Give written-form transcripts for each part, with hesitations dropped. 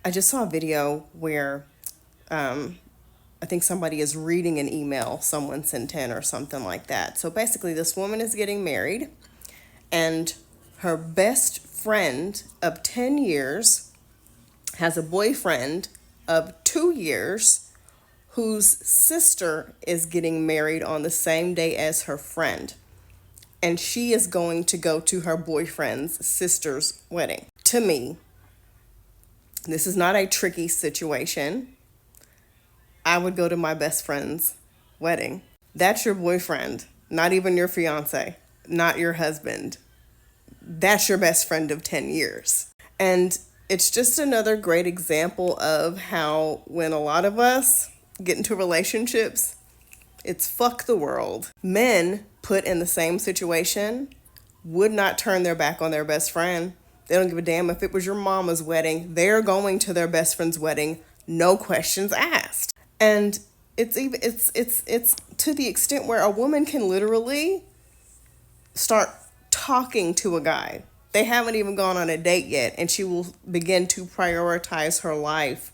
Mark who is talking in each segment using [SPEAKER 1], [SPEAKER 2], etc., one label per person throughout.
[SPEAKER 1] I just saw a video where I think somebody is reading an email someone sent in or something like that. So basically, this woman is getting married, and her best friend of 10 years has a boyfriend of 2 years whose sister is getting married on the same day as her friend. And she is going to go to her boyfriend's sister's wedding. To me, this is not a tricky situation. I would go to my best friend's wedding. That's your boyfriend, not even your fiance, not your husband. That's your best friend of 10 years. And it's just another great example of how, when a lot of us get into relationships, it's fuck the world. Men put in the same situation would not turn their back on their best friend. They don't give a damn if it was your mama's wedding. They're going to their best friend's wedding, no questions asked. And it's to the extent where a woman can literally start talking to a guy. They haven't even gone on a date yet, and she will begin to prioritize her life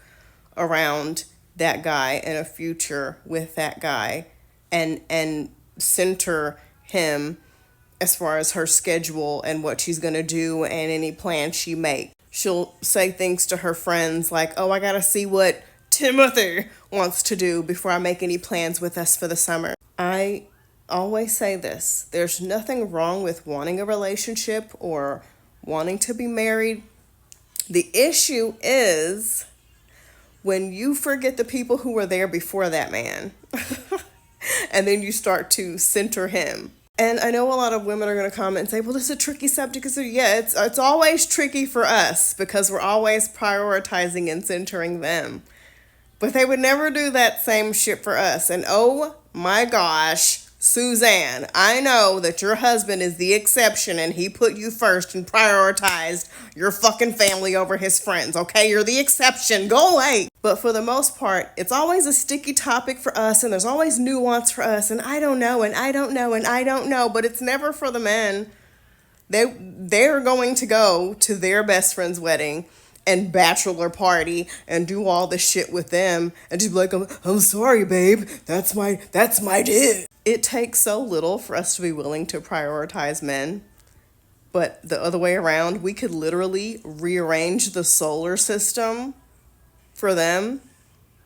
[SPEAKER 1] around that guy and a future with that guy, and center him as far as her schedule and what she's going to do and any plans she makes. She'll say things to her friends like, "Oh, I got to see what Timothy wants to do before I make any plans with us for the summer." I always say this: there's nothing wrong with wanting a relationship or wanting to be married. The issue is when you forget the people who were there before that man and then you start to center him. And I know a lot of women are going to comment and say, "Well, this is a tricky subject." So yeah, it's always tricky for us because we're always prioritizing and centering them. But they would never do that same shit for us. And oh my gosh, Suzanne, I know that your husband is the exception and he put you first and prioritized your fucking family over his friends, okay? You're the exception. Go away. But for the most part, it's always a sticky topic for us, and there's always nuance for us, and I don't know, and I don't know, and I don't know, but it's never for the men. They're going to go to their best friend's wedding and bachelor party and do all the shit with them and just be like, I'm sorry, babe. That's my dude. It takes so little for us to be willing to prioritize men. But the other way around, we could literally rearrange the solar system for them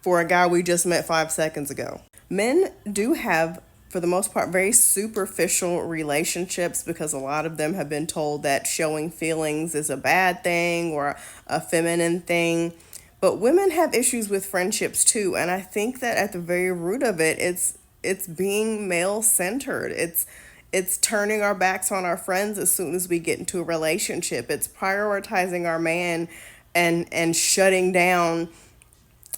[SPEAKER 1] for a guy we just met 5 seconds ago. Men do have, for the most part, very superficial relationships because a lot of them have been told that showing feelings is a bad thing or a feminine thing. But women have issues with friendships too, and I think that at the very root of it, it's being male centered. It's turning our backs on our friends as soon as we get into a relationship. It's prioritizing our man and shutting down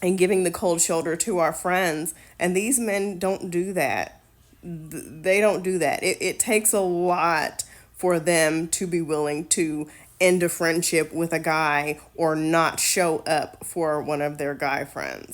[SPEAKER 1] and giving the cold shoulder to our friends. And these men don't do that. They don't do that. It takes a lot for them to be willing to end a friendship with a guy or not show up for one of their guy friends.